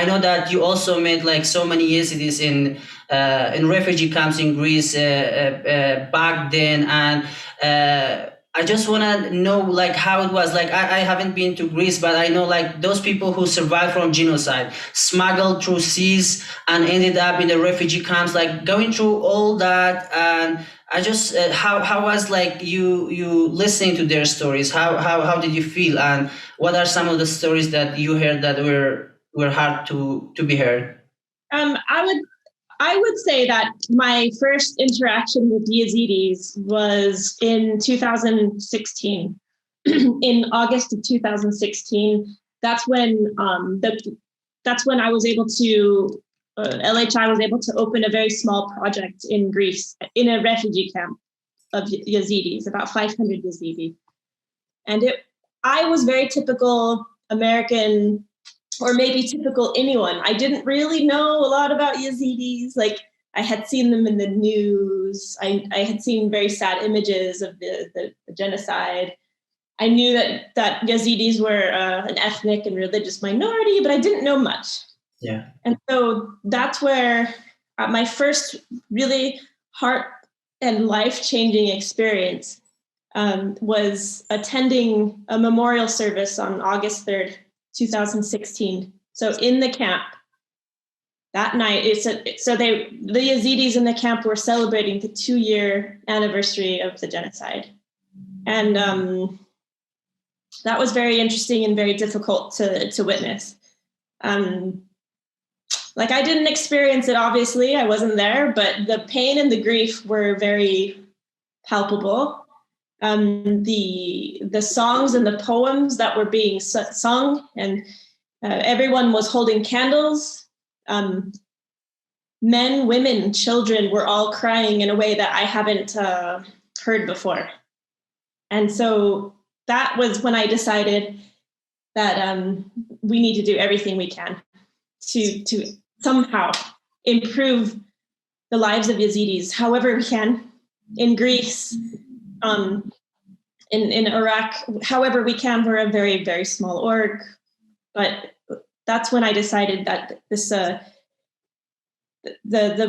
know that you also met like so many Yazidis in refugee camps in Greece back then, and I just want to know like how it was. Like I haven't been to Greece, but I know like those people who survived from genocide, smuggled through seas and ended up in the refugee camps, like going through all that. And I just how was like you listening to their stories? How did you feel? And what are some of the stories that you heard that were hard to be heard? I would say that my first interaction with Yazidis was in 2016. In August of 2016, that's when I was able to LHI was able to open a very small project in Greece in a refugee camp of Yazidis, about 500 Yazidi, and I was very typical American, or maybe typical anyone. I didn't really know a lot about Yazidis. Like I had seen them in the news. I had seen very sad images of the genocide. I knew that Yazidis were an ethnic and religious minority, but I didn't know much. Yeah. And so that's where my first really heart and life-changing experience was attending a memorial service on August 3rd, 2016. So in the camp that night, the Yazidis in the camp were celebrating the 2-year anniversary of the genocide. And that was very interesting and very difficult to witness. Like I didn't experience it, obviously, I wasn't there, but the pain and the grief were very palpable. The songs and the poems that were being sung, and everyone was holding candles. Men, women, children were all crying in a way that I haven't heard before. And so that was when I decided that we need to do everything we can to somehow improve the lives of Yazidis, however we can, in Greece, in Iraq, however we can. We're a very, very small org, but that's when I decided that this the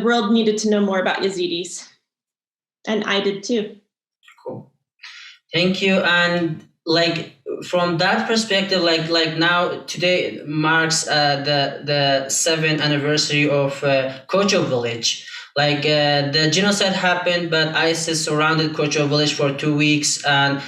world needed to know more about Yazidis, and I did too. Cool, thank you. And like from that perspective, like now today marks the 7th anniversary of Kocho village. Like the genocide happened, but ISIS surrounded Kocho village for 2 weeks, and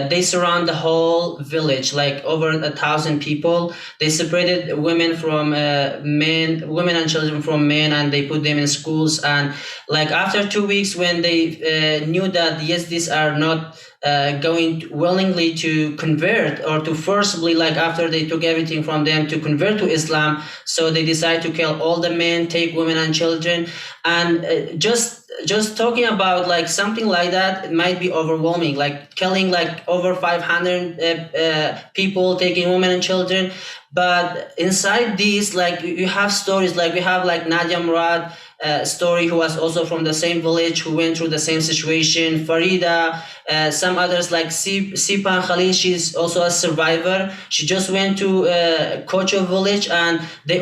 they surround the whole village, like over 1,000 people. They separated women from men, women and children from men, and they put them in schools. And like after 2 weeks, when they knew that yes, these are not going willingly to convert or to forcibly, like after they took everything from them, to convert to Islam, so they decided to kill all the men, take women and children. And just talking about like something like that, it might be overwhelming, like killing like over 500 people, taking women and children. But inside these, like you have stories, like we have like Nadia Murad story, who was also from the same village, who went through the same situation. Farida, some others like Sipan Khalil, she's also a survivor. She just went to Kocho village, and they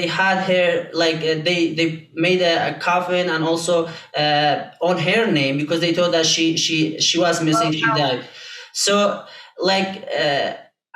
had her, like they made a coffin, and also on her name, because they thought that she was missing, she died. So like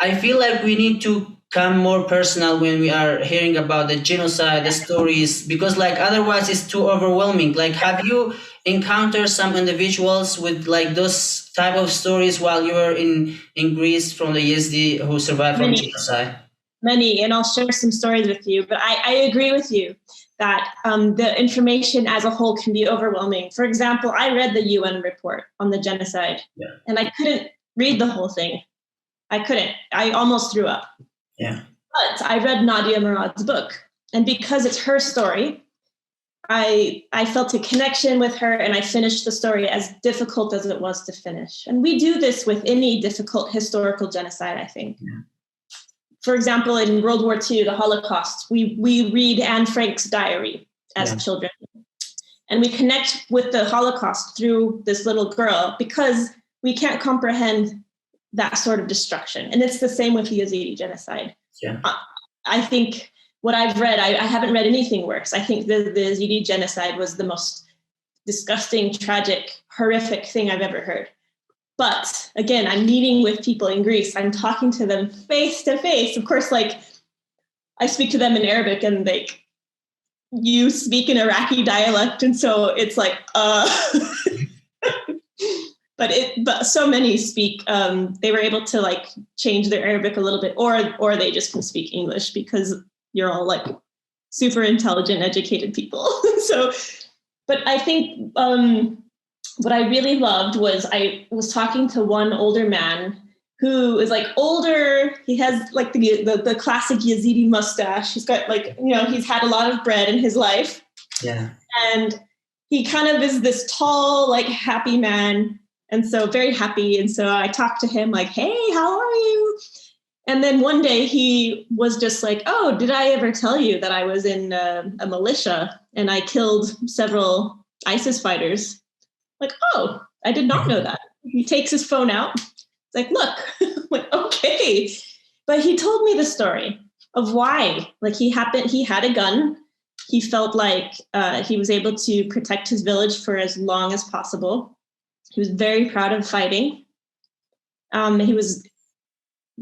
I feel like we need to come more personal when we are hearing about the genocide, the stories, because like otherwise it's too overwhelming. Like have you encountered some individuals with like those type of stories while you were in Greece from the Yazidi who survived from genocide? Many, and I'll share some stories with you. But I agree with you that the information as a whole can be overwhelming. For example, I read the UN report on the genocide, and I couldn't read the whole thing. I couldn't. I almost threw up. Yeah. But I read Nadia Murad's book, and because it's her story, I felt a connection with her, and I finished the story, as difficult as it was to finish. And we do this with any difficult historical genocide, I think. Yeah. For example, in World War II, the Holocaust, we read Anne Frank's diary as children, and we connect with the Holocaust through this little girl because we can't comprehend that sort of destruction. And it's the same with the Yazidi genocide. Yeah. I think what I've read, I haven't read anything worse. I think the Yazidi genocide was the most disgusting, tragic, horrific thing I've ever heard. But again, I'm meeting with people in Greece. I'm talking to them face to face. Of course, like I speak to them in Arabic, and you speak in Iraqi dialect, and so it's like, but so many speak. They were able to like change their Arabic a little bit, or they just can speak English because you're all like super intelligent, educated people. So, but I think what I really loved was I was talking to one older man who is like older. He has like the classic Yazidi mustache. He's got like, he's had a lot of bread in his life. Yeah. And he kind of is this tall, like happy man. And so very happy. And so I talked to him like, hey, how are you? And then one day he was just like, oh, did I ever tell you that I was in a militia and I killed several ISIS fighters? Like, oh, I did not know that. He takes his phone out. It's like, look, I'm like, okay. But he told me the story of why. Like he had a gun. He felt like he was able to protect his village for as long as possible. He was very proud of fighting. He was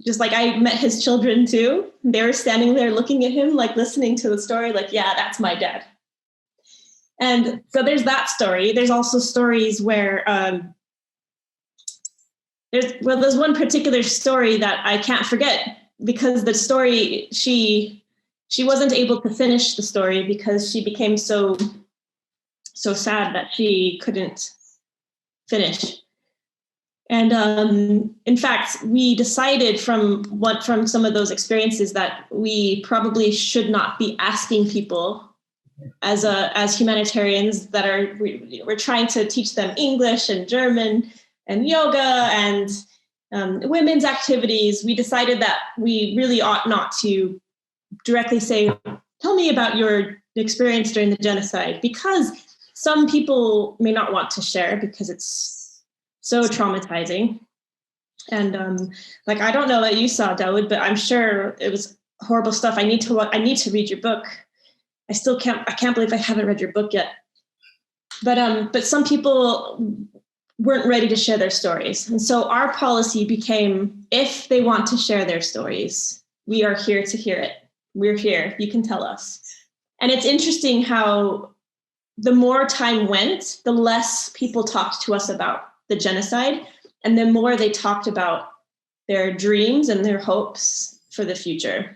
just like, I met his children too. They were standing there looking at him, like listening to the story, like, yeah, that's my dad. And so there's that story. There's also stories where there's one particular story that I can't forget, because the story, she wasn't able to finish the story because she became so sad that she couldn't finish. And in fact, we decided from some of those experiences that we probably should not be asking people as humanitarians that we're trying to teach them English and German and yoga and women's activities. We decided that we really ought not to directly say, tell me about your experience during the genocide, because some people may not want to share because it's so traumatizing. And like, I don't know what you saw, Dawood, but I'm sure it was horrible stuff. I need to read your book. I can't believe I haven't read your book yet. But some people weren't ready to share their stories. And so our policy became, if they want to share their stories, we are here to hear it. We're here. You can tell us. And it's interesting how the more time went, the less people talked to us about the genocide, and the more they talked about their dreams and their hopes for the future.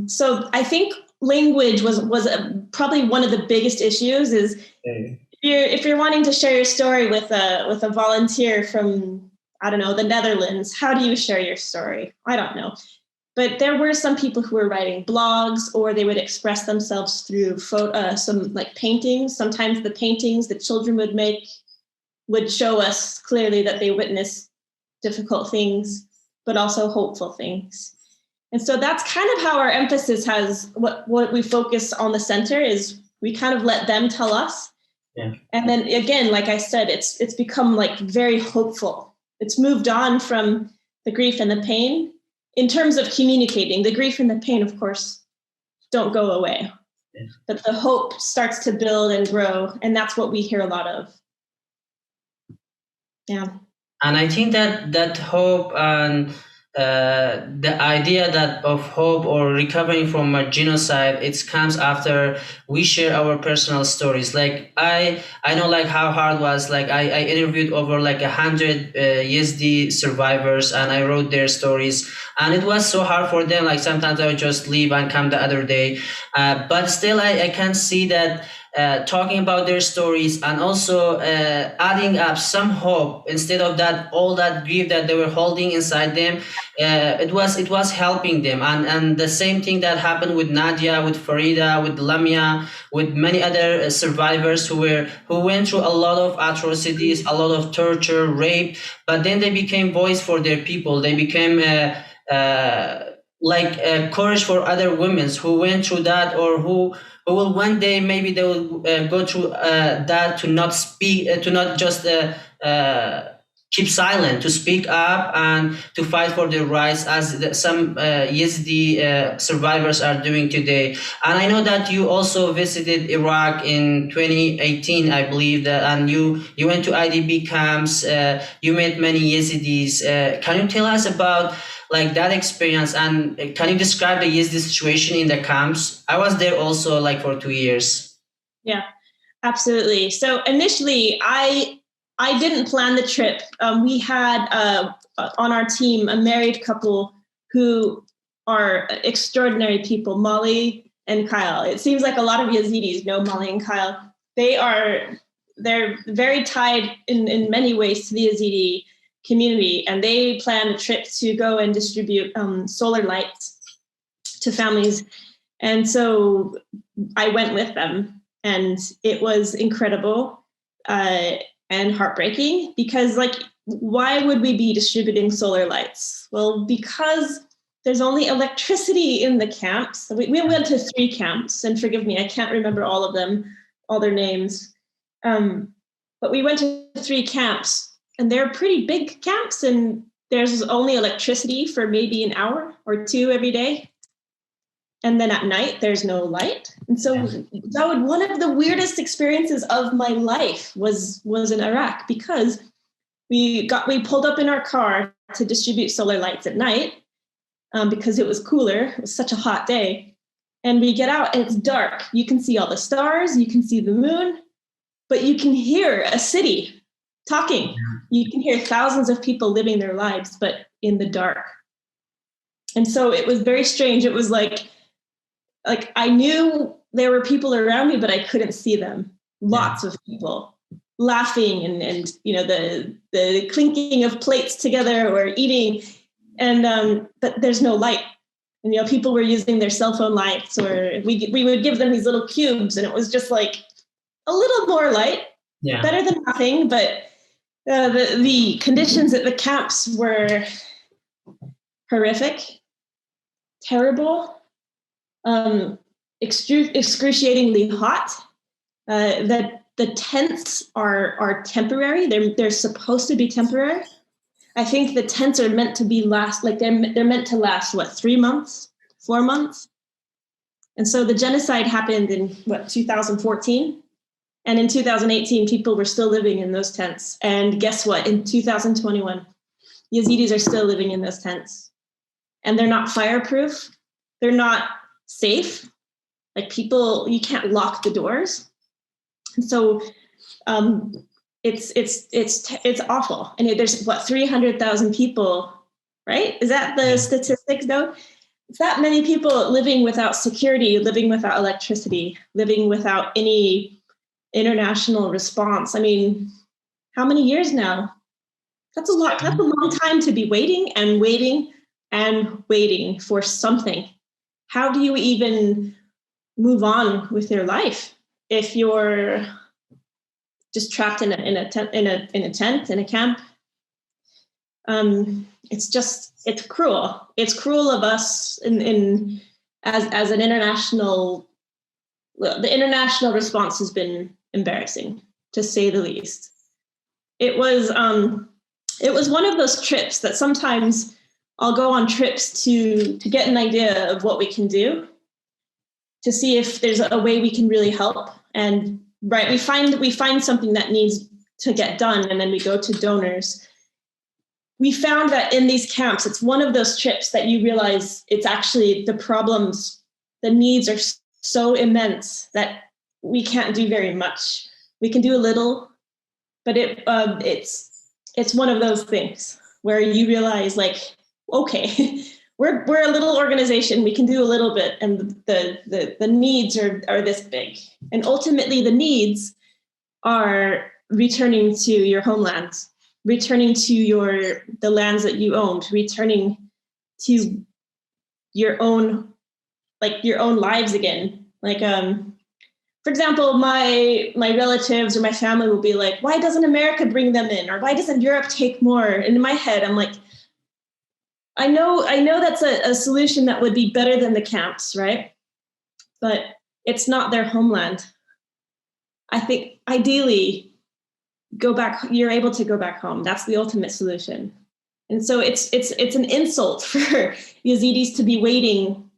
So I think language was probably one of the biggest issues. Is if you're wanting to share your story with a volunteer from, I don't know, the Netherlands, how do you share your story? I don't know. But there were some people who were writing blogs, or they would express themselves through some like paintings. Sometimes the paintings that children would make would show us clearly that they witnessed difficult things, but also hopeful things. And so that's kind of how our emphasis has, what we focus on the center is we kind of let them tell us. Yeah. And then again, like I said, it's become like very hopeful. It's moved on from the grief and the pain in terms of communicating. The grief and the pain, of course, don't go away. Yeah. But the hope starts to build and grow. And that's what we hear a lot of. Yeah. And I think that hope and the idea of hope or recovering from a genocide, it comes after we share our personal stories. Like I know like how hard it was. Like I interviewed over like 100 Yazidi survivors, and I wrote their stories, and it was so hard for them. Like sometimes I would just leave and come the other day, but still I can see that talking about their stories and also adding up some hope instead of that all that grief that they were holding inside them. It was helping them, and the same thing that happened with Nadia, with Farida, with Lamia, with many other survivors who went through a lot of atrocities, a lot of torture, rape, but then they became voice for their people. They became courage for other women who went through that, or who will one day maybe they will go through that, to not speak, to not just keep silent, to speak up and to fight for their rights, as some Yazidi survivors are doing today. And I know that you also visited Iraq in 2018, I believe, that, and you went to IDP camps. You met many Yazidis. Can you tell us about like that experience, and can you describe the Yazidi situation in the camps? I was there also like for 2 years. Yeah, absolutely. So initially, I didn't plan the trip. We had on our team a married couple who are extraordinary people, Molly and Kyle. It seems like a lot of Yazidis know Molly and Kyle. They're very tied in many ways to the Yazidi community, and they planned a trip to go and distribute solar lights to families. And so I went with them, and it was incredible. And heartbreaking, because like, why would we be distributing solar lights? Well, because there's only electricity in the camps. We went to 3 camps, and forgive me, I can't remember all of them, all their names. But we went to 3 camps, and they're pretty big camps, and there's only electricity for maybe an hour or 2 every day. And then at night, there's no light. And so one of the weirdest experiences of my life was in Iraq, because we pulled up in our car to distribute solar lights at night because it was cooler. It was such a hot day. And we get out and it's dark. You can see all the stars, you can see the moon, but you can hear a city talking. You can hear thousands of people living their lives, but in the dark. And so it was very strange. It was like I knew there were people around me, but I couldn't see them. Lots of people laughing and you know, the clinking of plates together or eating, and but there's no light. And you know, people were using their cell phone lights, or we would give them these little cubes, and it was just like a little more light, better than nothing. But the conditions at the camps were horrific, terrible. Excruciatingly hot. The tents are temporary. They're supposed to be temporary. I think the tents are meant to be they're meant to last 3 months, 4 months. And so the genocide happened in 2014, and in 2018 people were still living in those tents. And guess what? In 2021, Yazidis are still living in those tents, and they're not fireproof. They're not safe. Like, people, you can't lock the doors. And so it's awful. And there's 300,000 people, right? Is that the statistics though? It's that many people living without security, living without electricity, living without any international response. I mean, how many years now? That's a lot. That's a long time to be waiting and waiting and waiting for something. How do you even move on with your life if you're just trapped in a tent, in a camp? It's cruel. It's cruel of us as an international. The international response has been embarrassing, to say the least. It was one of those trips that sometimes I'll go on trips to get an idea of what we can do, to see if there's a way we can really help. And right, we find something that needs to get done, and then we go to donors. We found that in these camps, it's one of those trips that you realize it's actually the problems, the needs are so immense that we can't do very much. We can do a little, but it's one of those things where you realize, like, okay, we're a little organization. We can do a little bit, and the needs are this big. And ultimately, the needs are returning to your homelands, returning to the lands that you owned, returning to your own lives again. Like, for example, my relatives or my family will be like, why doesn't America bring them in? Or why doesn't Europe take more? And in my head, I'm like, I know that's a solution that would be better than the camps, right? But it's not their homeland. I think ideally go back. You're able to go back home. That's the ultimate solution. And so it's an insult for Yazidis to be waiting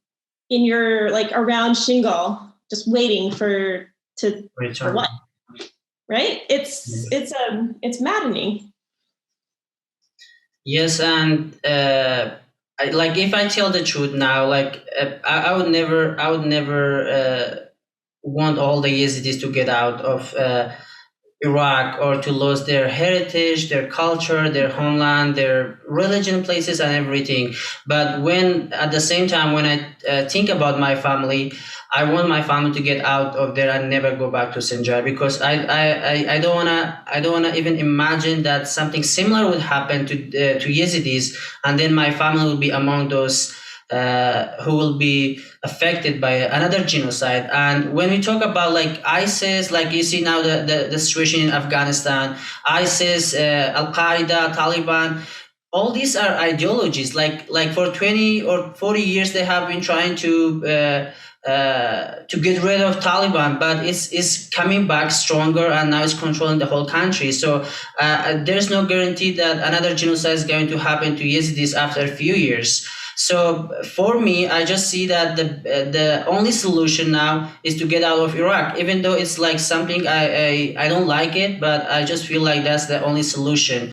in your like around Shingal, just waiting for Return. what? Right? It's maddening. Yes, and like if I tell the truth now, like I would never want all the Yazidis to get out of Iraq or to lose their heritage, their culture, their homeland, their religion, places, and everything. But when at the same time, when I think about my family, I want my family to get out of there and never go back to Sinjar because I don't wanna even imagine that something similar would happen to Yazidis, and then my family will be among those who will be affected by another genocide. And when we talk about like ISIS, like you see now the situation in Afghanistan, ISIS, Al Qaeda, Taliban, all these are ideologies. Like for 20 or 40 years, they have been trying to get rid of Taliban, but it's coming back stronger and now it's controlling the whole country. So there's no guarantee that another genocide is going to happen to Yazidis after a few years. So for me, I just see that the only solution now is to get out of Iraq, even though it's like something I don't like it, but I just feel like that's the only solution.